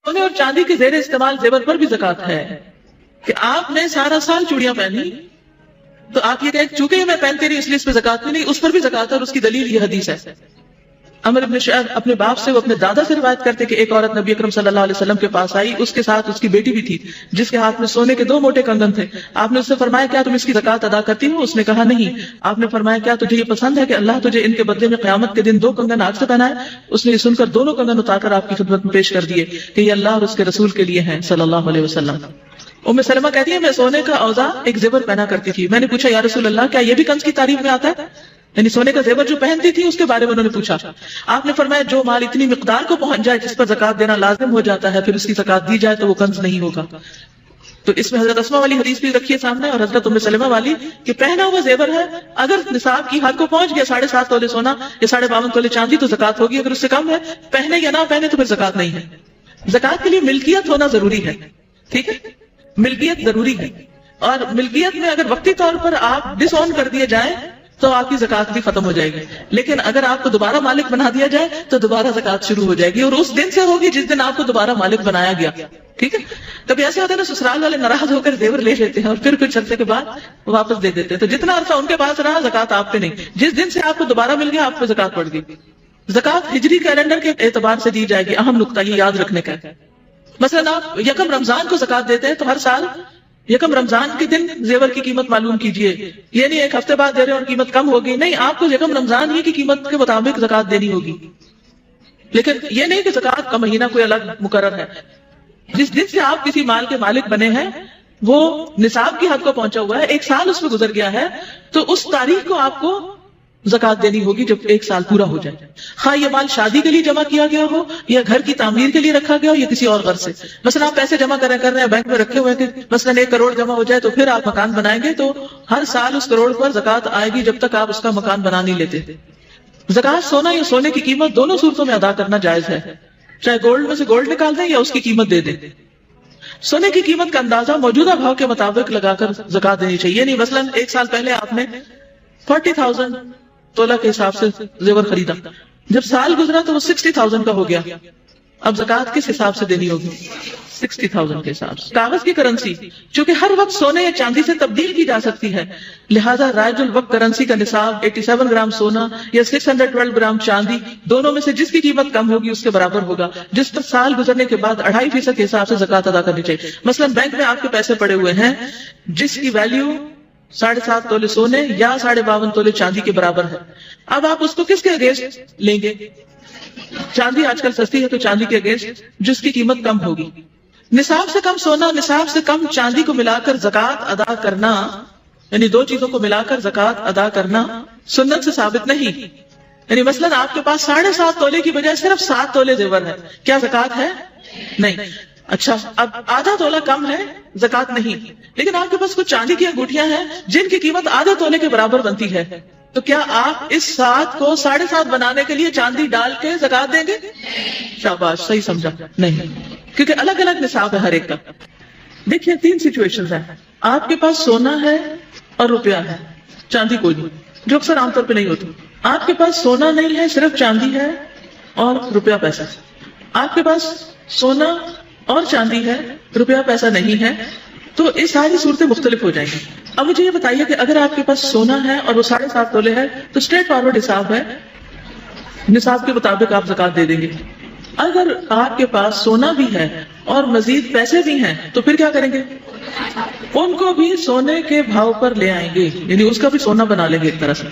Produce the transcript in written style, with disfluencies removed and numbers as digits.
سونے اور چاندی کے زیر استعمال زیور پر بھی زکات ہے کہ آپ نے سارا سال چوڑیاں پہنی تو آپ یہ کہیں چونکہ میں پہنتی رہی اس لیے اس پہ زکات نہیں، اس پر بھی زکات ہے، اور اس کی دلیل یہ حدیث ہے۔ عمر بن شعیب اپنے باپ سے، وہ اپنے دادا سے روایت کرتے کہ ایک عورت نبی اکرم صلی اللہ علیہ وسلم کے پاس آئی، اس کے ساتھ اس کی بیٹی بھی تھی جس کے ہاتھ میں سونے کے 2 موٹے کنگن تھے۔ آپ نے اس سے فرمایا کیا تم اس کی زکات ادا کرتی ہو؟ اس نے کہا نہیں۔ آپ نے فرمایا کیا تجھے یہ پسند ہے کہ اللہ تجھے ان کے بدلے میں قیامت کے دن 2 کنگن آگ سے پہنائے؟ اس نے یہ سن کر دونوں کنگن اتار کر آپ کی خدمت میں پیش کر دیے کہ یہ اللہ اور اس کے رسول کے لیے ہیں صلی اللہ علیہ وسلم۔ ام سلمہ کہتی ہے میں سونے کا اوزا ایک زیور پہنا کرتی تھی، میں نے پوچھا یا رسول اللہ کیا یہ بھی کنز کی تعریف میں آتا ہے؟ یعنی سونے کا زیور جو پہنتی تھی اس کے بارے میں انہوں نے پوچھا۔ آپ نے فرمایا جو مال اتنی مقدار کو پہنچ جائے جس پر زکات دینا لازم ہو جاتا ہے پھر اس کی زکات دی جائے تو وہ کنز نہیں ہوگا۔ تو اس میں حضرت اسماء والی حدیث بھی رکھی ہے سامنے، اور حضرت ام سلمہ والی کہ پہنا ہوا زیور ہے اگر نصاب کی حد کو پہنچ گیا 7.5 تولے سونا یا 52.5 تولے چاندی تو زکات ہوگی، اگر اس سے کم ہے پہنے یا نہ پہنے تو پھر زکات نہیں ہے۔ زکات کے لیے ملکیت ہونا ضروری ہے، ٹھیک ہے، ملکیت ضروری ہے، اور ملکیت میں اگر وقتی طور پر آپ ڈس آن کر دیے جائیں تو آپ کی زکات بھی ختم ہو جائے گی، لیکن اگر آپ کو دوبارہ مالک بنا دیا جائے تو دوبارہ زکات شروع ہو جائے گی، اور اس دن سے ہوگی جس دن آپ کو دوبارہ مالک بنایا گیا، ٹھیک ہے۔ کبھی ایسے ہوتا ہے نا سسرال والے ناراض ہو کر زیور لے لیتے ہیں اور پھر کچھ عرصے کے بعد واپس دے دیتے ہیں، تو جتنا عرصہ ان کے پاس رہا زکات آپ پہ نہیں، جس دن سے آپ کو دوبارہ مل گیا آپ پہ زکات پڑ گئی۔ زکات ہجری کیلنڈر کے اعتبار سے دی جائے گی، اہم نقطہ یہ یاد رکھنے کا ہے۔ مثلا آپ یکم رمضان کو زکات دیتے ہیں تو ہر سال یکم رمضان کے دن زیور کی قیمت معلوم کیجئے، یہ نہیں ایک ہفتے بعد دے رہے اور قیمت کم ہوگی، نہیں، آپ کو یکم رمضان ہی کی قیمت کے مطابق زکات دینی ہوگی، لیکن یہ نہیں کہ زکات کا مہینہ کوئی الگ مقرر ہے۔ جس دن سے آپ کسی مال کے مالک بنے ہیں وہ نصاب کی حد کو پہنچا ہوا ہے، 1 سال اس میں گزر گیا ہے تو اس تاریخ کو آپ کو زکات دینی ہوگی جب 1 سال پورا ہو جائے، خواہ یہ مال شادی کے لیے جمع کیا گیا ہو یا گھر کی تعمیر کے لیے رکھا گیا ہو یا کسی اور غرض سے۔ مثلا آپ پیسے جمع کر رہے ہیں بینک میں رکھے ہوئے کہ مثلا 1 کروڑ جمع ہو جائے تو پھر آپ مکان بنائیں گے تو ہر سال اس کروڑ پر زکات آئے گی جب تک آپ اس کا مکان بنا نہیں لیتے۔ زکات سونا یا سونے کی قیمت دونوں صورتوں میں ادا کرنا جائز ہے، چاہے گولڈ میں سے گولڈ نکال دیں یا اس کی قیمت دے دیں۔ سونے کی قیمت کا اندازہ موجودہ بھاؤ کے مطابق لگا کر زکات دینی چاہیے، نہیں مثلا 1 سال پہلے آپ نے 40,000 تولہ کے حساب سے زیور خریدا، جب سال گزرا تو وہ 60,000 کا ہو گیا، اب زکات کس حساب سے دینی ہوگی؟ 60,000 کے حساب سے۔ کاغذ کی کرنسی چونکہ ہر وقت سونے یا چاندی سے تبدیل کی جا سکتی ہے، لہذا رائج الوقت کرنسی کا نصاب 87 گرام سونا یا 612 گرام چاندی دونوں میں سے جس کی قیمت کم ہوگی اس کے برابر ہوگا، جس پر سال گزرنے کے بعد 2.5% کے حساب سے زکات ادا کرنی چاہیے۔ مثلا بینک میں آپ کے پیسے پڑے ہوئے ہیں جس کی ویلیو 7.5 تولے سونے یا 52.5 تولے چاندی کے برابر ہے، اب آپ اس کو کس کے اگینسٹ لیں گے؟ چاندی آج کل سستی ہے تو چاندی کے اگینسٹ جس کی قیمت کم ہوگی۔ نصاب سے کم سونا، نصاب سے کم چاندی کو ملا کر زکات ادا کرنا، یعنی 2 چیزوں کو ملا کر زکات ادا کرنا سنت سے ثابت نہیں، یعنی مثلا آپ کے پاس 7.5 تولے کی بجائے صرف 7 تولے زیور ہے، کیا زکات ہے؟ نہیں۔ اچھا اب آدھا تولہ کم ہے زکات نہیں، لیکن آپ کے پاس کچھ چاندی کی انگوٹھیاں ہیں جن کی قیمت آدھے تولے کے برابر بنتی ہے، تو کیا آپ اس 7 کو 7.5 بنانے کے لیے چاندی ڈال کے زکات دیں گے؟ شاباش، صحیح سمجھا، نہیں، کیونکہ الگ الگ نصاب ہے ہر ایک کا۔ دیکھیے 3 سچویشنز ہیں، آپ کے پاس سونا ہے اور روپیہ ہے، چاندی کوئی نہیں، جو اکثر عام طور پہ نہیں ہوتی۔ آپ کے پاس سونا نہیں ہے، صرف چاندی ہے اور روپیہ پیسہ۔ آپ کے پاس سونا اور چاندی ہے، روپیہ پیسہ نہیں ہے، تو یہ ساری صورتیں مختلف ہو جائیں گی۔ اب مجھے یہ بتائیے کہ اگر آپ کے پاس سونا ہے اور وہ 7.5 تولے ہے تو اسٹریٹ فارورڈ حساب ہے، نصاب کے مطابق آپ زکات دے دیں گے۔ اگر آپ کے پاس سونا بھی ہے اور مزید پیسے بھی ہیں تو پھر کیا کریں گے؟ ان کو بھی سونے کے بھاؤ پر لے آئیں گے، یعنی اس کا بھی سونا بنا لیں گے ایک طرح سے۔